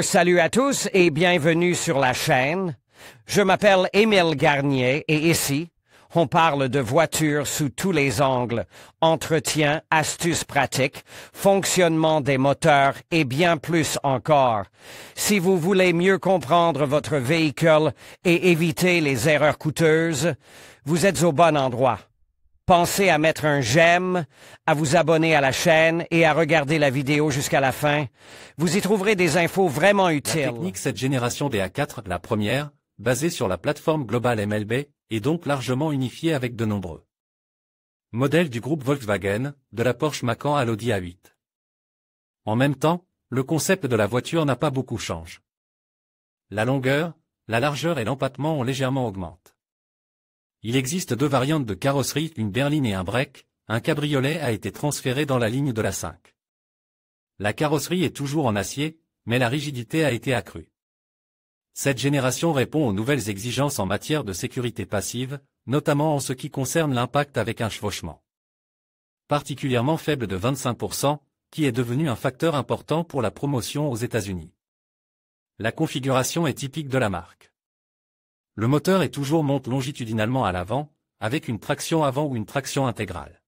Salut à tous et bienvenue sur la chaîne. Je m'appelle Émile Garnier et ici, on parle de voitures sous tous les angles, entretien, astuces pratiques, fonctionnement des moteurs et bien plus encore. Si vous voulez mieux comprendre votre véhicule et éviter les erreurs coûteuses, vous êtes au bon endroit. Pensez à mettre un j'aime, à vous abonner à la chaîne et à regarder la vidéo jusqu'à la fin. Vous y trouverez des infos vraiment utiles. La technique cette génération des A4, la première, basée sur la plateforme globale MLB, est donc largement unifiée avec de nombreux modèles du groupe Volkswagen, de la Porsche Macan à l'Audi A8. En même temps, le concept de la voiture n'a pas beaucoup changé. La longueur, la largeur et l'empattement ont légèrement augmenté. Il existe deux variantes de carrosserie, une berline et un break. Un cabriolet a été transféré dans la ligne de la 5. La carrosserie est toujours en acier, mais la rigidité a été accrue. Cette génération répond aux nouvelles exigences en matière de sécurité passive, notamment en ce qui concerne l'impact avec un chevauchement particulièrement faible de 25%, qui est devenu un facteur important pour la promotion aux États-Unis. La configuration est typique de la marque. Le moteur est toujours monté longitudinalement à l'avant, avec une traction avant ou une traction intégrale.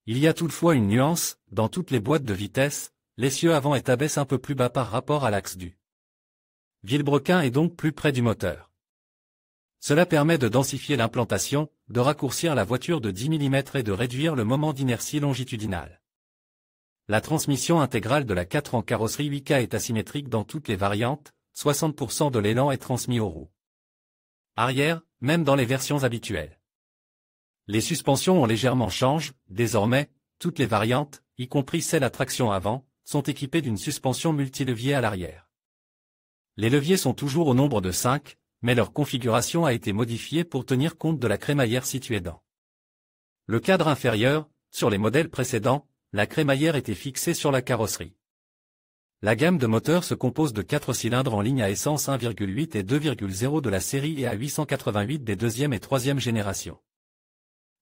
Il y a toutefois une nuance, dans toutes les boîtes de vitesse, l'essieu avant est abaisse un peu plus bas par rapport à l'axe du vilebrequin est donc plus près du moteur. Cela permet de densifier l'implantation, de raccourcir la voiture de 10 mm et de réduire le moment d'inertie longitudinale. La transmission intégrale de la 4 en carrosserie 8K est asymétrique dans toutes les variantes, 60% de l'élan est transmis aux roues arrière, même dans les versions habituelles. Les suspensions ont légèrement changé, désormais, toutes les variantes, y compris celles à traction avant, sont équipées d'une suspension multilevier à l'arrière. Les leviers sont toujours au nombre de 5, mais leur configuration a été modifiée pour tenir compte de la crémaillère située dans le cadre inférieur. Sur les modèles précédents, la crémaillère était fixée sur la carrosserie. La gamme de moteurs se compose de 4 cylindres en ligne à essence 1,8 et 2,0 de la série et à 888 des deuxième et troisième générations.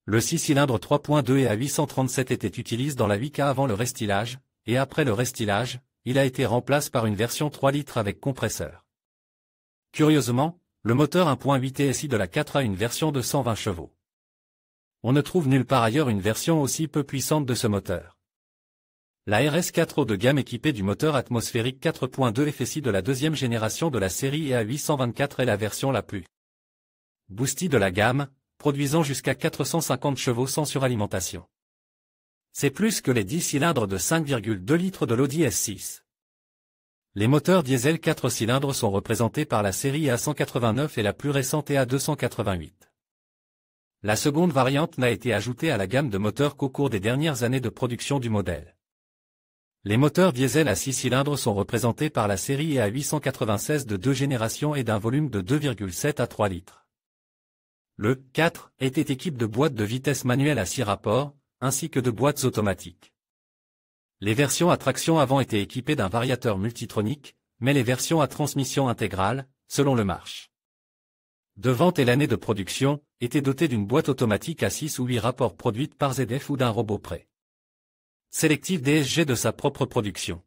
Le 6 cylindres 3.2 et à 837 était utilisé dans la 8K avant le restylage, et après le restylage, il a été remplacé par une version 3 litres avec compresseur. Curieusement, le moteur 1.8 TSI de la 4 a une version de 120 chevaux. On ne trouve nulle part ailleurs une version aussi peu puissante de ce moteur. La RS4 haut de gamme équipée du moteur atmosphérique 4.2 FSI de la deuxième génération de la série et à 824 est la version la plus boosty de la gamme, produisant jusqu'à 450 chevaux sans suralimentation. C'est plus que les 10 cylindres de 5,2 litres de l'Audi S6. Les moteurs diesel 4 cylindres sont représentés par la série A189 et la plus récente A288. La seconde variante n'a été ajoutée à la gamme de moteurs qu'au cours des dernières années de production du modèle. Les moteurs diesel à 6 cylindres sont représentés par la série A896 de 2 générations et d'un volume de 2,7 à 3 litres. Le 4 était équipé de boîtes de vitesse manuelles à 6 rapports, ainsi que de boîtes automatiques. Les versions à traction avant étaient équipées d'un variateur multitronique, mais les versions à transmission intégrale, selon le marche de vente et l'année de production, étaient dotées d'une boîte automatique à 6 ou 8 rapports produite par ZF ou d'un robot prêt sélectif DSG de sa propre production.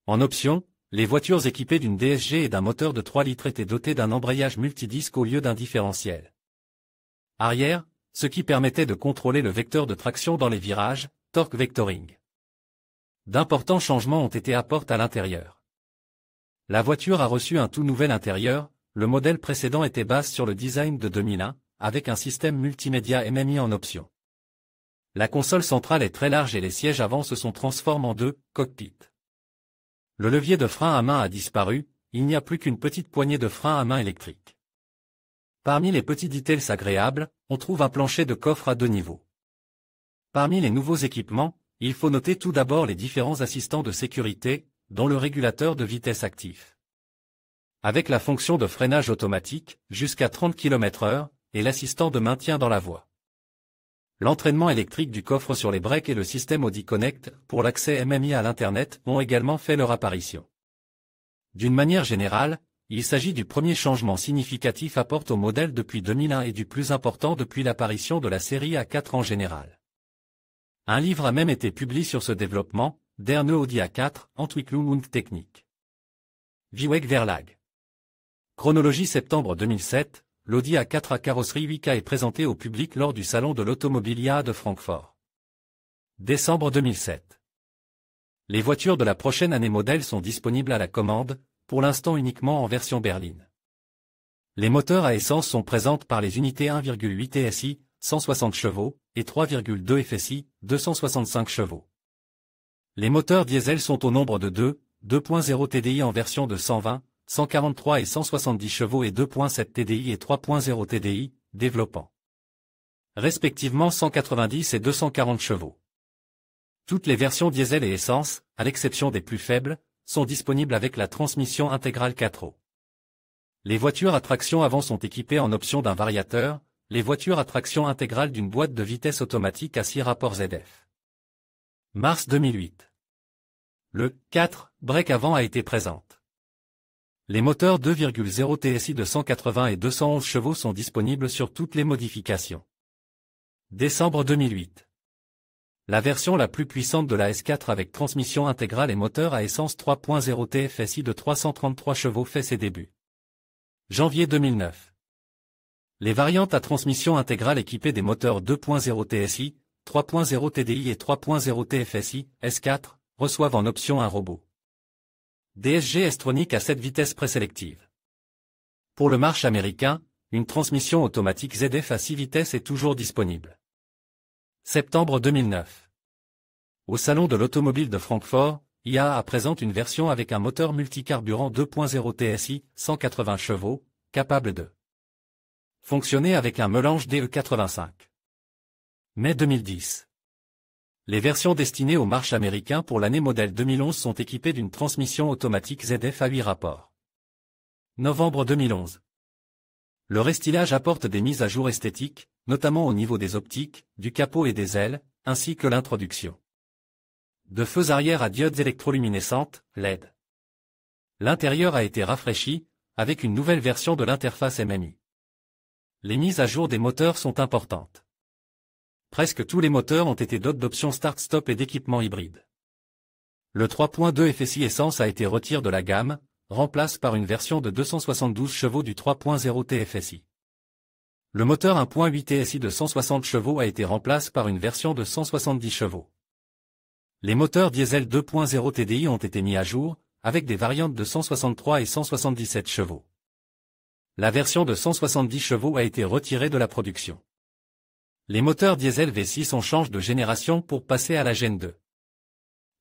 En option, les voitures équipées d'une DSG et d'un moteur de 3 litres étaient dotées d'un embrayage multidisque au lieu d'un différentiel arrière, ce qui permettait de contrôler le vecteur de traction dans les virages, torque vectoring. D'importants changements ont été apportés à l'intérieur. La voiture a reçu un tout nouvel intérieur, le modèle précédent était basé sur le design de 2001, avec un système multimédia MMI en option. La console centrale est très large et les sièges avant se sont transformés en 2 cockpits. Le levier de frein à main a disparu, il n'y a plus qu'une petite poignée de frein à main électrique. Parmi les petits details agréables, on trouve un plancher de coffre à 2 niveaux. Parmi les nouveaux équipements, il faut noter tout d'abord les différents assistants de sécurité, dont le régulateur de vitesse actif. Avec la fonction de freinage automatique, jusqu'à 30 km/h, et l'assistant de maintien dans la voie. L'entraînement électrique du coffre sur les breaks et le système Audi Connect, pour l'accès MMI à l'Internet, ont également fait leur apparition. D'une manière générale, il s'agit du premier changement significatif apporté au modèle depuis 2001 et du plus important depuis l'apparition de la série A4 en général. Un livre a même été publié sur ce développement, Der neue Audi A4, Entwicklung und Technik. Vieweg Verlag. Chronologie septembre 2007, l'Audi A4 à carrosserie 8K est présenté au public lors du salon de l'automobile IAA de Francfort. Décembre 2007. Les voitures de la prochaine année modèle sont disponibles à la commande, pour l'instant uniquement en version berline. Les moteurs à essence sont présentes par les unités 1,8 TSI, 160 chevaux, et 3,2 FSI, 265 chevaux. Les moteurs diesel sont au nombre de 2.0 TDI en version de 120, 143 et 170 chevaux et 2.7 TDI et 3.0 TDI, développant respectivement 190 et 240 chevaux. Toutes les versions diesel et essence, à l'exception des plus faibles, sont disponibles avec la transmission intégrale 4 roues. Les voitures à traction avant sont équipées en option d'un variateur, les voitures à traction intégrale d'une boîte de vitesse automatique à 6 rapports ZF. Mars 2008. Le 4 break avant a été présente. Les moteurs 2,0 TSI de 180 et 211 chevaux sont disponibles sur toutes les modifications. Décembre 2008. La version la plus puissante de la S4 avec transmission intégrale et moteur à essence 3.0 TFSI de 333 chevaux fait ses débuts. Janvier 2009. Les variantes à transmission intégrale équipées des moteurs 2.0 TSI, 3.0 TDI et 3.0 TFSI, S4, reçoivent en option un robot DSG S-Tronic à 7 vitesses présélectives. Pour le marché américain, une transmission automatique ZF à 6 vitesses est toujours disponible. Septembre 2009. Au salon de l'automobile de Francfort, IAA présente une version avec un moteur multicarburant 2.0 TSI, 180 chevaux, capable de fonctionner avec un mélange DE85. Mai 2010. Les versions destinées au marché américain pour l'année modèle 2011 sont équipées d'une transmission automatique ZF à 8 rapports. Novembre 2011. Le restylage apporte des mises à jour esthétiques, notamment au niveau des optiques, du capot et des ailes, ainsi que l'introduction de feux arrière à diodes électroluminescentes, LED. L'intérieur a été rafraîchi, avec une nouvelle version de l'interface MMI. Les mises à jour des moteurs sont importantes. Presque tous les moteurs ont été dotés d'options start-stop et d'équipements hybrides. Le 3.2 FSI essence a été retiré de la gamme, remplace par une version de 272 chevaux du 3.0 TFSI. Le moteur 1.8 TSI de 160 chevaux a été remplacé par une version de 170 chevaux. Les moteurs diesel 2.0 TDI ont été mis à jour, avec des variantes de 163 et 177 chevaux. La version de 170 chevaux a été retirée de la production. Les moteurs diesel V6 ont changé de génération pour passer à la Gen 2.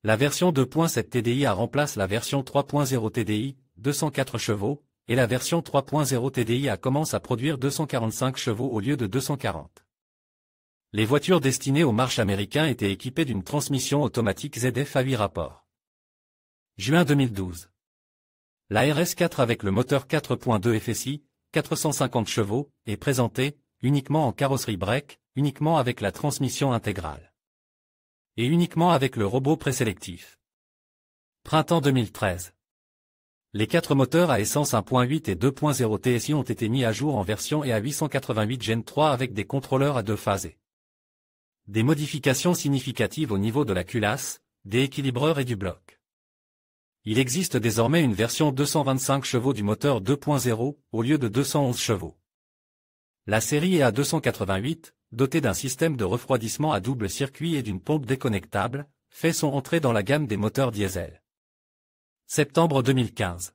La version 2.7 TDI a remplacé la version 3.0 TDI, 204 chevaux, et la version 3.0 TDI a commencé à produire 245 chevaux au lieu de 240. Les voitures destinées au marché américain étaient équipées d'une transmission automatique ZF à 8 rapports. Juin 2012. La RS4 avec le moteur 4.2 FSI, 450 chevaux, est présentée, uniquement en carrosserie break, uniquement avec la transmission intégrale. Et uniquement avec le robot présélectif. Printemps 2013. Les 4 moteurs à essence 1.8 et 2.0 TSI ont été mis à jour en version EA 888 Gen 3 avec des contrôleurs à 2 phases. Des modifications significatives au niveau de la culasse, des équilibreurs et du bloc. Il existe désormais une version 225 chevaux du moteur 2.0 au lieu de 211 chevaux. La série EA 288, dotée d'un système de refroidissement à double circuit et d'une pompe déconnectable, fait son entrée dans la gamme des moteurs diesel. Septembre 2015.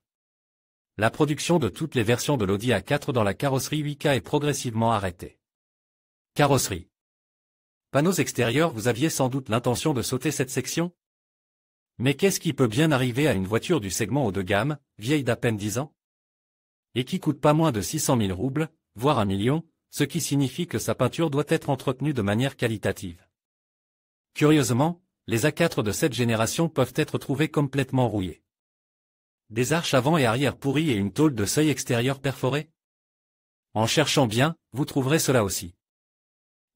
La production de toutes les versions de l'Audi A4 dans la carrosserie 8K est progressivement arrêtée. Carrosserie. Panneaux extérieurs, vous aviez sans doute l'intention de sauter cette section? Mais qu'est-ce qui peut bien arriver à une voiture du segment haut de gamme, vieille d'à peine 10 ans? Et qui coûte pas moins de 600 000 roubles, voire 1 million, ce qui signifie que sa peinture doit être entretenue de manière qualitative. Curieusement, les A4 de cette génération peuvent être trouvés complètement rouillés. Des arches avant et arrière pourries et une tôle de seuil extérieur perforée? En cherchant bien, vous trouverez cela aussi.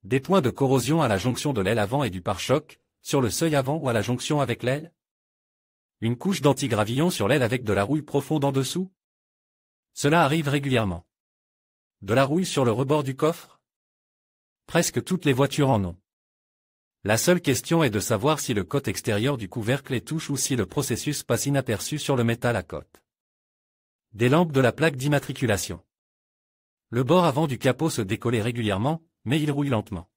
Des points de corrosion à la jonction de l'aile avant et du pare-choc, sur le seuil avant ou à la jonction avec l'aile? Une couche d'antigravillon sur l'aile avec de la rouille profonde en dessous? Cela arrive régulièrement. De la rouille sur le rebord du coffre? Presque toutes les voitures en ont. La seule question est de savoir si le côte extérieur du couvercle est touche ou si le processus passe inaperçu sur le métal à cote. Des lampes de la plaque d'immatriculation. Le bord avant du capot se décolle régulièrement, mais il rouille lentement.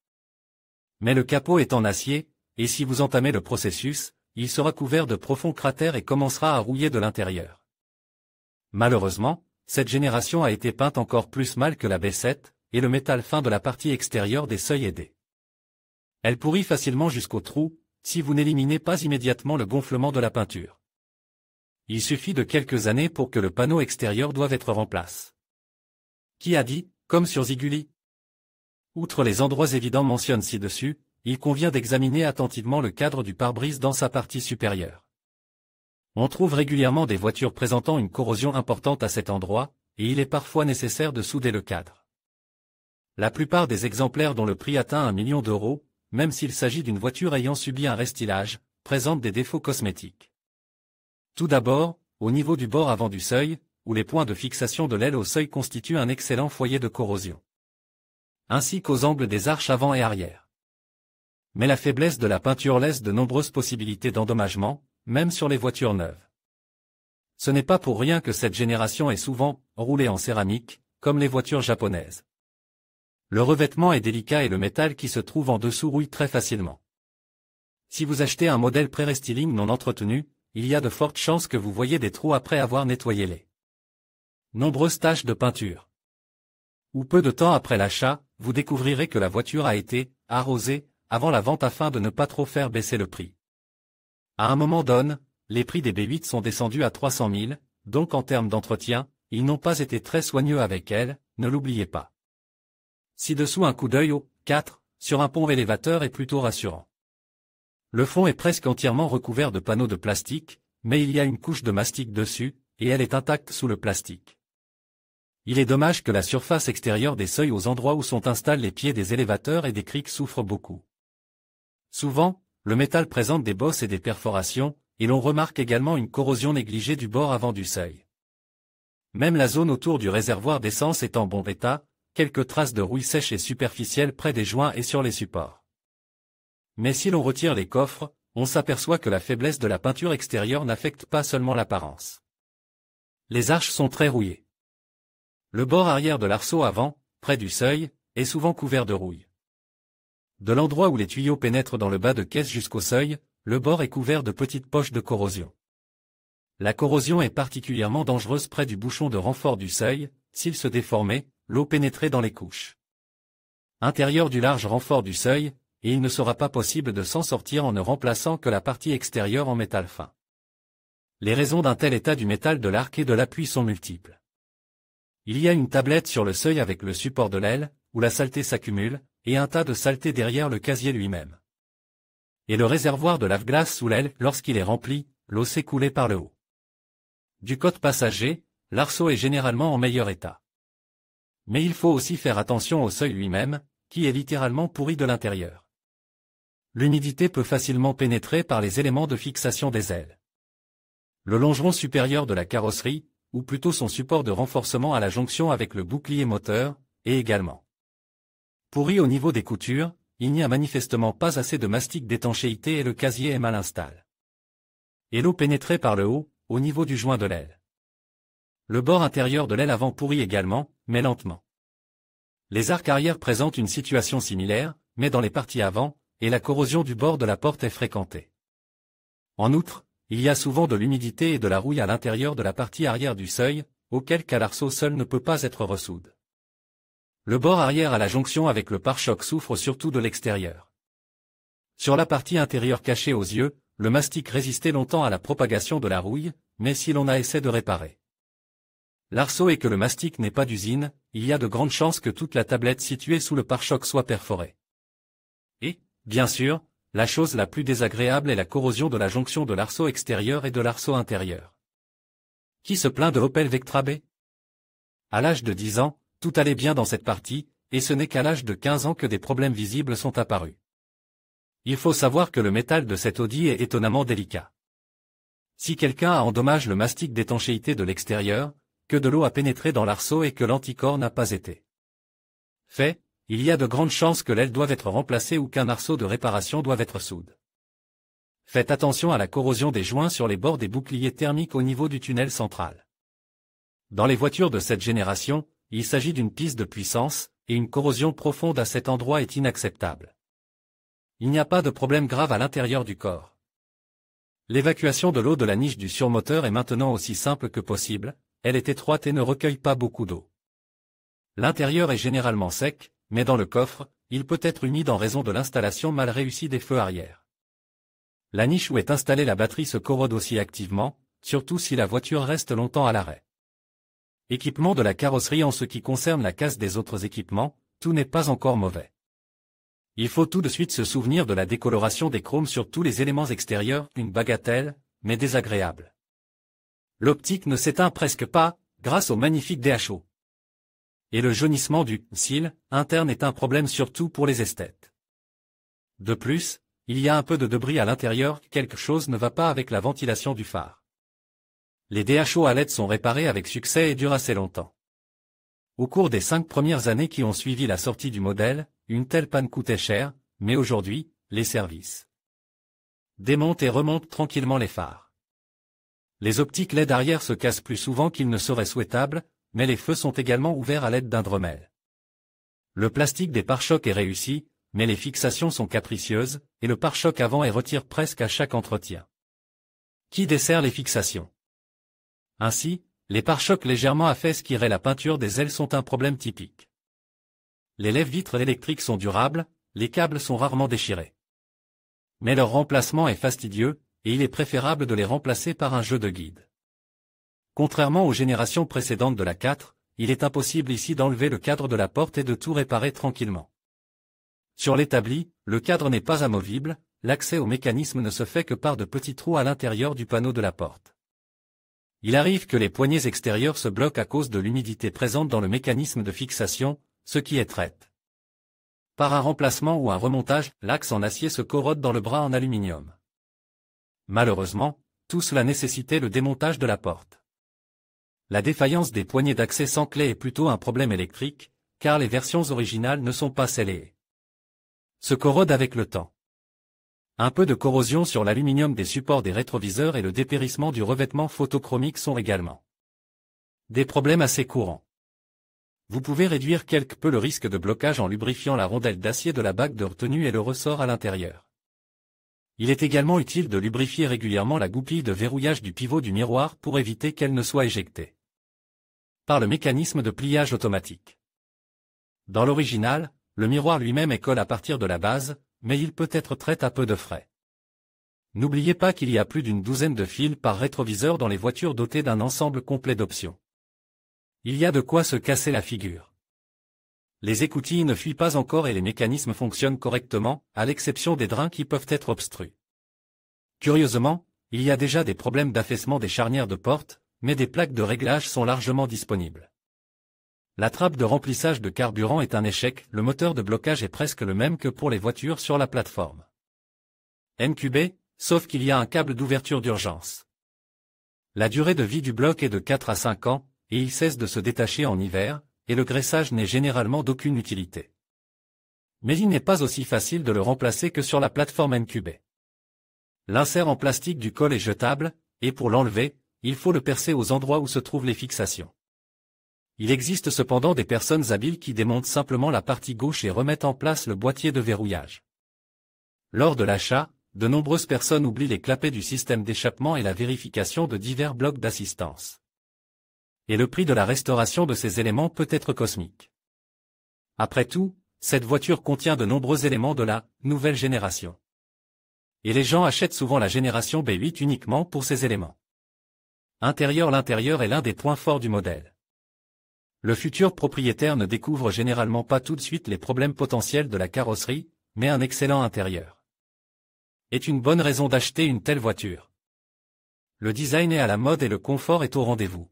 Mais le capot est en acier, et si vous entamez le processus, il sera couvert de profonds cratères et commencera à rouiller de l'intérieur. Malheureusement, cette génération a été peinte encore plus mal que la B7, et le métal fin de la partie extérieure des seuils est aidé. Elle pourrit facilement jusqu'au trou, si vous n'éliminez pas immédiatement le gonflement de la peinture. Il suffit de quelques années pour que le panneau extérieur doive être remplacé. Qui a dit, comme sur Ziguli? Outre les endroits évidents mentionnés ci-dessus, il convient d'examiner attentivement le cadre du pare-brise dans sa partie supérieure. On trouve régulièrement des voitures présentant une corrosion importante à cet endroit, et il est parfois nécessaire de souder le cadre. La plupart des exemplaires dont le prix atteint 1 million d'euros, même s'il s'agit d'une voiture ayant subi un restylage, présentent des défauts cosmétiques. Tout d'abord, au niveau du bord avant du seuil, où les points de fixation de l'aile au seuil constituent un excellent foyer de corrosion. Ainsi qu'aux angles des arches avant et arrière. Mais la faiblesse de la peinture laisse de nombreuses possibilités d'endommagement, même sur les voitures neuves. Ce n'est pas pour rien que cette génération est souvent roulée en céramique, comme les voitures japonaises. Le revêtement est délicat et le métal qui se trouve en dessous rouille très facilement. Si vous achetez un modèle pré-restyling non entretenu, il y a de fortes chances que vous voyez des trous après avoir nettoyé les nombreuses taches de peinture. Ou peu de temps après l'achat, vous découvrirez que la voiture a été arrosée avant la vente afin de ne pas trop faire baisser le prix. À un moment donné, les prix des B8 sont descendus à 300 000, donc en termes d'entretien, ils n'ont pas été très soigneux avec elles, ne l'oubliez pas. Ci-dessous un coup d'œil au 4 sur un pont élévateur est plutôt rassurant. Le fond est presque entièrement recouvert de panneaux de plastique, mais il y a une couche de mastic dessus, et elle est intacte sous le plastique. Il est dommage que la surface extérieure des seuils aux endroits où sont installés les pieds des élévateurs et des criques souffre beaucoup. Souvent, le métal présente des bosses et des perforations, et l'on remarque également une corrosion négligée du bord avant du seuil. Même la zone autour du réservoir d'essence est en bon état, quelques traces de rouille sèche et superficielle près des joints et sur les supports. Mais si l'on retire les coffres, on s'aperçoit que la faiblesse de la peinture extérieure n'affecte pas seulement l'apparence. Les arches sont très rouillées. Le bord arrière de l'arceau avant, près du seuil, est souvent couvert de rouille. De l'endroit où les tuyaux pénètrent dans le bas de caisse jusqu'au seuil, le bord est couvert de petites poches de corrosion. La corrosion est particulièrement dangereuse près du bouchon de renfort du seuil, s'il se déformait, l'eau pénétrait dans les couches intérieures du large renfort du seuil, et il ne sera pas possible de s'en sortir en ne remplaçant que la partie extérieure en métal fin. Les raisons d'un tel état du métal de l'arc et de l'appui sont multiples. Il y a une tablette sur le seuil avec le support de l'aile, où la saleté s'accumule, et un tas de saleté derrière le casier lui-même. Et le réservoir de lave-glace sous l'aile, lorsqu'il est rempli, l'eau s'est coulée par le haut. Du côté passager, l'arceau est généralement en meilleur état. Mais il faut aussi faire attention au seuil lui-même, qui est littéralement pourri de l'intérieur. L'humidité peut facilement pénétrer par les éléments de fixation des ailes. Le longeron supérieur de la carrosserie, ou plutôt son support de renforcement à la jonction avec le bouclier moteur, est également pourri au niveau des coutures, il n'y a manifestement pas assez de mastic d'étanchéité et le casier est mal installé. Et l'eau pénétrait par le haut, au niveau du joint de l'aile. Le bord intérieur de l'aile avant pourrit également, mais lentement. Les arcs arrière présentent une situation similaire, mais dans les parties avant, et la corrosion du bord de la porte est fréquentée. En outre, il y a souvent de l'humidité et de la rouille à l'intérieur de la partie arrière du seuil, auquel cas l'arceau seul ne peut pas être ressoude. Le bord arrière à la jonction avec le pare-choc souffre surtout de l'extérieur. Sur la partie intérieure cachée aux yeux, le mastic résistait longtemps à la propagation de la rouille, mais si l'on a essayé de réparer l'arceau et que le mastic n'est pas d'usine, il y a de grandes chances que toute la tablette située sous le pare-choc soit perforée. Et, bien sûr, la chose la plus désagréable est la corrosion de la jonction de l'arceau extérieur et de l'arceau intérieur. Qui se plaint de Opel Vectra B? À l'âge de 10 ans, tout allait bien dans cette partie, et ce n'est qu'à l'âge de 15 ans que des problèmes visibles sont apparus. Il faut savoir que le métal de cette Audi est étonnamment délicat. Si quelqu'un a endommagé le mastic d'étanchéité de l'extérieur, que de l'eau a pénétré dans l'arceau et que l'anticorps n'a pas été fait, il y a de grandes chances que l'aile doive être remplacée ou qu'un arceau de réparation doive être soude. Faites attention à la corrosion des joints sur les bords des boucliers thermiques au niveau du tunnel central. Dans les voitures de cette génération, il s'agit d'une piste de puissance, et une corrosion profonde à cet endroit est inacceptable. Il n'y a pas de problème grave à l'intérieur du corps. L'évacuation de l'eau de la niche du surmoteur est maintenant aussi simple que possible, elle est étroite et ne recueille pas beaucoup d'eau. L'intérieur est généralement sec, mais dans le coffre, il peut être humide en raison de l'installation mal réussie des feux arrière. La niche où est installée la batterie se corrode aussi activement, surtout si la voiture reste longtemps à l'arrêt. Équipement de la carrosserie. En ce qui concerne la casse des autres équipements, tout n'est pas encore mauvais. Il faut tout de suite se souvenir de la décoloration des chromes sur tous les éléments extérieurs, une bagatelle, mais désagréable. L'optique ne s'éteint presque pas, grâce au magnifique DHO. Et le jaunissement du cil interne est un problème surtout pour les esthètes. De plus, il y a un peu de débris à l'intérieur, quelque chose ne va pas avec la ventilation du phare. Les DHO à LED sont réparés avec succès et durent assez longtemps. Au cours des 5 premières années qui ont suivi la sortie du modèle, une telle panne coûtait cher, mais aujourd'hui, les services démontent et remontent tranquillement les phares. Les optiques LED arrière se cassent plus souvent qu'il ne serait souhaitable, mais les feux sont également ouverts à l'aide d'un Dremel. Le plastique des pare-chocs est réussi, mais les fixations sont capricieuses, et le pare-choc avant et retire presque à chaque entretien. Qui dessert les fixations? Ainsi, les pare-chocs légèrement affaissés qui raient la peinture des ailes sont un problème typique. Les lève-vitres électriques sont durables, les câbles sont rarement déchirés. Mais leur remplacement est fastidieux, et il est préférable de les remplacer par un jeu de guide. Contrairement aux générations précédentes de la 4, il est impossible ici d'enlever le cadre de la porte et de tout réparer tranquillement. Sur l'établi, le cadre n'est pas amovible, l'accès au mécanisme ne se fait que par de petits trous à l'intérieur du panneau de la porte. Il arrive que les poignées extérieures se bloquent à cause de l'humidité présente dans le mécanisme de fixation, ce qui est traite. Par un remplacement ou un remontage, l'axe en acier se corrode dans le bras en aluminium. Malheureusement, tout cela nécessitait le démontage de la porte. La défaillance des poignées d'accès sans clé est plutôt un problème électrique, car les versions originales ne sont pas scellées. Se corrode avec le temps. Un peu de corrosion sur l'aluminium des supports des rétroviseurs et le dépérissement du revêtement photochromique sont également des problèmes assez courants. Vous pouvez réduire quelque peu le risque de blocage en lubrifiant la rondelle d'acier de la bague de retenue et le ressort à l'intérieur. Il est également utile de lubrifier régulièrement la goupille de verrouillage du pivot du miroir pour éviter qu'elle ne soit éjectée par le mécanisme de pliage automatique. Dans l'original, le miroir lui-même est collé à partir de la base, mais il peut être traité à peu de frais. N'oubliez pas qu'il y a plus d'une douzaine de fils par rétroviseur dans les voitures dotées d'un ensemble complet d'options. Il y a de quoi se casser la figure. Les écoutilles ne fuient pas encore et les mécanismes fonctionnent correctement, à l'exception des drains qui peuvent être obstrués. Curieusement, il y a déjà des problèmes d'affaissement des charnières de porte, mais des plaques de réglage sont largement disponibles. La trappe de remplissage de carburant est un échec, le moteur de blocage est presque le même que pour les voitures sur la plateforme MQB, sauf qu'il y a un câble d'ouverture d'urgence. La durée de vie du bloc est de 4 à 5 ans, et il cesse de se détacher en hiver, et le graissage n'est généralement d'aucune utilité. Mais il n'est pas aussi facile de le remplacer que sur la plateforme MQB. L'insert en plastique du col est jetable, et pour l'enlever, il faut le percer aux endroits où se trouvent les fixations. Il existe cependant des personnes habiles qui démontent simplement la partie gauche et remettent en place le boîtier de verrouillage. Lors de l'achat, de nombreuses personnes oublient les clapets du système d'échappement et la vérification de divers blocs d'assistance. Et le prix de la restauration de ces éléments peut être cosmique. Après tout, cette voiture contient de nombreux éléments de la nouvelle génération. Et les gens achètent souvent la génération B8 uniquement pour ces éléments. L'intérieur est l'un des points forts du modèle. Le futur propriétaire ne découvre généralement pas tout de suite les problèmes potentiels de la carrosserie, mais un excellent intérieur est une bonne raison d'acheter une telle voiture. Le design est à la mode et le confort est au rendez-vous.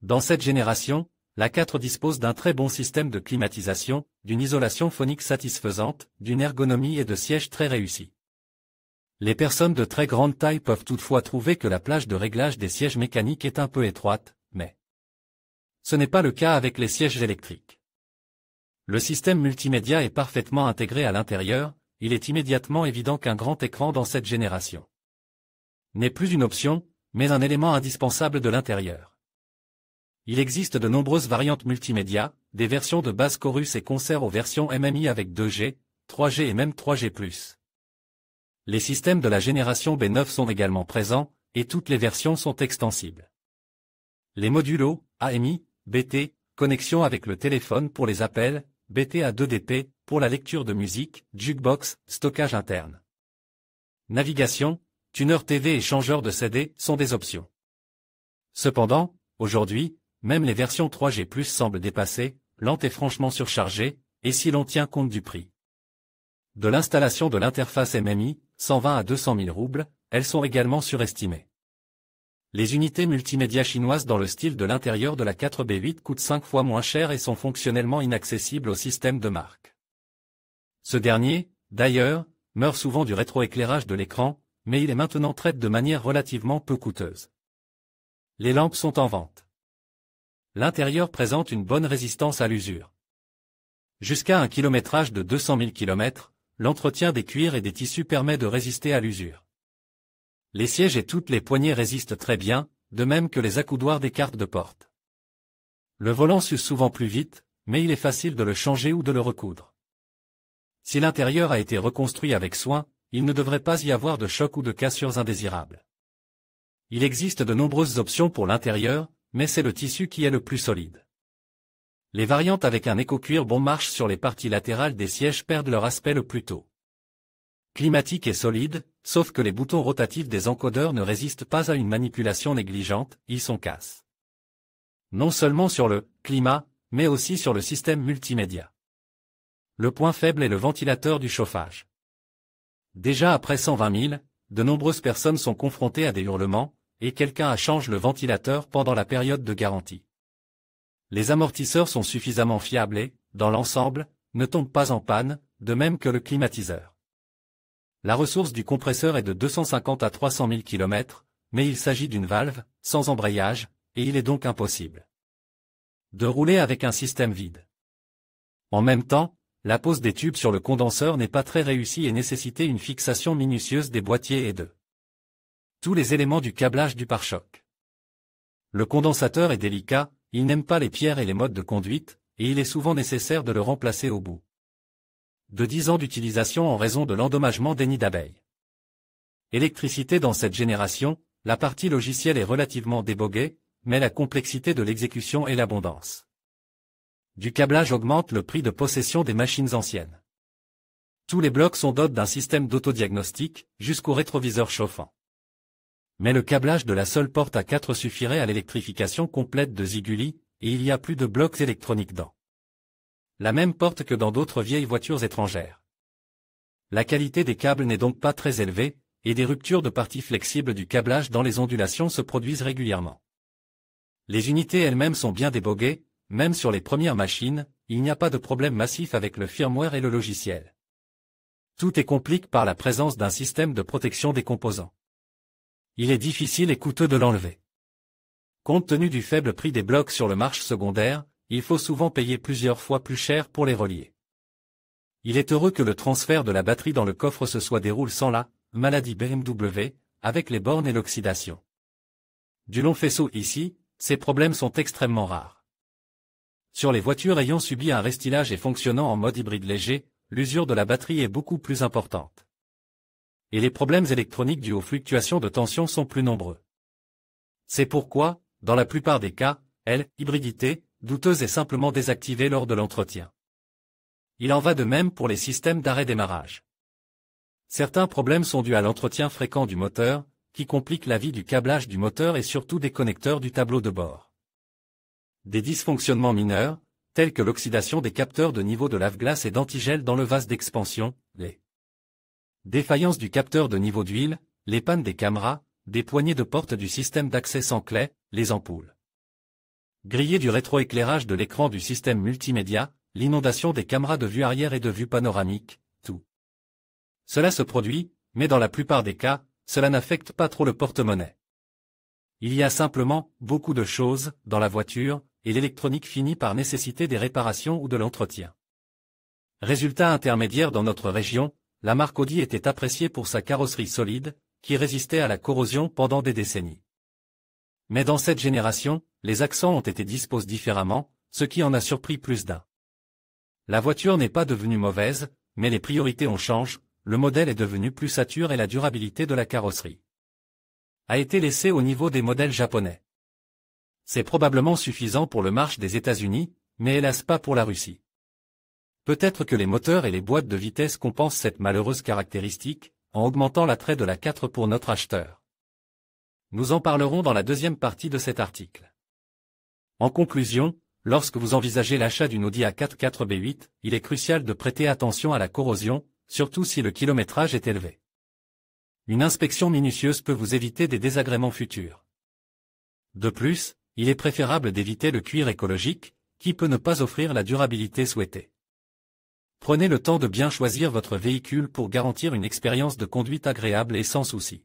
Dans cette génération, la 4 dispose d'un très bon système de climatisation, d'une isolation phonique satisfaisante, d'une ergonomie et de sièges très réussis. Les personnes de très grande taille peuvent toutefois trouver que la plage de réglage des sièges mécaniques est un peu étroite, mais ce n'est pas le cas avec les sièges électriques. Le système multimédia est parfaitement intégré à l'intérieur, il est immédiatement évident qu'un grand écran dans cette génération n'est plus une option, mais un élément indispensable de l'intérieur. Il existe de nombreuses variantes multimédia, des versions de base Chorus et Concert aux versions MMI avec 2G, 3G et même 3G+. Les systèmes de la génération B9 sont également présents, et toutes les versions sont extensibles. Les modulos, AMI, BT, connexion avec le téléphone pour les appels, BT-A2DP, pour la lecture de musique, jukebox, stockage interne. Navigation, tuner TV et changeur de CD sont des options. Cependant, aujourd'hui, même les versions 3G+, semblent dépassées, lentes et franchement surchargées, et si l'on tient compte du prix de l'installation de l'interface MMI, 120 à 200 000 roubles, elles sont également surestimées. Les unités multimédia chinoises dans le style de l'intérieur de la 4B8 coûtent 5 fois moins cher et sont fonctionnellement inaccessibles au système de marque. Ce dernier, d'ailleurs, meurt souvent du rétroéclairage de l'écran, mais il est maintenant traité de manière relativement peu coûteuse. Les lampes sont en vente. L'intérieur présente une bonne résistance à l'usure. Jusqu'à un kilométrage de 200 000 km, l'entretien des cuirs et des tissus permet de résister à l'usure. Les sièges et toutes les poignées résistent très bien, de même que les accoudoirs des cartes de porte. Le volant s'use souvent plus vite, mais il est facile de le changer ou de le recoudre. Si l'intérieur a été reconstruit avec soin, il ne devrait pas y avoir de choc ou de cassures indésirables. Il existe de nombreuses options pour l'intérieur, mais c'est le tissu qui est le plus solide. Les variantes avec un éco-cuir bon marche sur les parties latérales des sièges perdent leur aspect le plus tôt. Climatique et solide, sauf que les boutons rotatifs des encodeurs ne résistent pas à une manipulation négligente, ils sont casse. Non seulement sur le climat, mais aussi sur le système multimédia. Le point faible est le ventilateur du chauffage. Déjà après 120 000, de nombreuses personnes sont confrontées à des hurlements, et quelqu'un change le ventilateur pendant la période de garantie. Les amortisseurs sont suffisamment fiables et, dans l'ensemble, ne tombent pas en panne, de même que le climatiseur. La ressource du compresseur est de 250 à 300 000 km, mais il s'agit d'une valve, sans embrayage, et il est donc impossible de rouler avec un système vide. En même temps, la pose des tubes sur le condenseur n'est pas très réussie et nécessitait une fixation minutieuse des boîtiers et de tous les éléments du câblage du pare-choc. Le condensateur est délicat, il n'aime pas les pierres et les modes de conduite, et il est souvent nécessaire de le remplacer au bout de 10 ans d'utilisation en raison de l'endommagement des nids d'abeilles. Électricité dans cette génération, la partie logicielle est relativement déboguée, mais la complexité de l'exécution et l'abondance du câblage augmente le prix de possession des machines anciennes. Tous les blocs sont dotés d'un système d'autodiagnostic, jusqu'au rétroviseur chauffant. Mais le câblage de la seule porte à 4 suffirait à l'électrification complète de Ziguli, et il y a plus de blocs électroniques dans la même porte que dans d'autres vieilles voitures étrangères. La qualité des câbles n'est donc pas très élevée, et des ruptures de parties flexibles du câblage dans les ondulations se produisent régulièrement. Les unités elles-mêmes sont bien déboguées, même sur les premières machines, il n'y a pas de problème massif avec le firmware et le logiciel. Tout est compliqué par la présence d'un système de protection des composants. Il est difficile et coûteux de l'enlever. Compte tenu du faible prix des blocs sur le marché secondaire, il faut souvent payer plusieurs fois plus cher pour les relier. Il est heureux que le transfert de la batterie dans le coffre se soit déroulé sans la maladie BMW, avec les bornes et l'oxydation du long faisceau ici, ces problèmes sont extrêmement rares. Sur les voitures ayant subi un restylage et fonctionnant en mode hybride léger, l'usure de la batterie est beaucoup plus importante. Et les problèmes électroniques dus aux fluctuations de tension sont plus nombreux. C'est pourquoi, dans la plupart des cas, l'hybridité douteuse est simplement désactivée lors de l'entretien. Il en va de même pour les systèmes d'arrêt-démarrage. Certains problèmes sont dus à l'entretien fréquent du moteur, qui complique la vie du câblage du moteur et surtout des connecteurs du tableau de bord. Des dysfonctionnements mineurs, tels que l'oxydation des capteurs de niveau de lave-glace et d'antigel dans le vase d'expansion, les défaillances du capteur de niveau d'huile, les pannes des caméras, des poignées de porte du système d'accès sans clé, les ampoules grillées du rétroéclairage de l'écran du système multimédia, l'inondation des caméras de vue arrière et de vue panoramique, tout cela se produit, mais dans la plupart des cas, cela n'affecte pas trop le porte-monnaie. Il y a simplement beaucoup de choses dans la voiture, et l'électronique finit par nécessiter des réparations ou de l'entretien. Résultat intermédiaire dans notre région, la marque Audi était appréciée pour sa carrosserie solide, qui résistait à la corrosion pendant des décennies. Mais dans cette génération, les accents ont été disposés différemment, ce qui en a surpris plus d'un. La voiture n'est pas devenue mauvaise, mais les priorités ont changé, le modèle est devenu plus sature et la durabilité de la carrosserie a été laissée au niveau des modèles japonais. C'est probablement suffisant pour le marché des États-Unis, mais hélas pas pour la Russie. Peut-être que les moteurs et les boîtes de vitesse compensent cette malheureuse caractéristique, en augmentant l'attrait de la 4 pour notre acheteur. Nous en parlerons dans la deuxième partie de cet article. En conclusion, lorsque vous envisagez l'achat d'une Audi A4 4B8, il est crucial de prêter attention à la corrosion, surtout si le kilométrage est élevé. Une inspection minutieuse peut vous éviter des désagréments futurs. De plus, il est préférable d'éviter le cuir écologique, qui peut ne pas offrir la durabilité souhaitée. Prenez le temps de bien choisir votre véhicule pour garantir une expérience de conduite agréable et sans souci.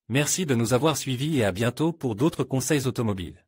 Merci de nous avoir suivis et à bientôt pour d'autres conseils automobiles.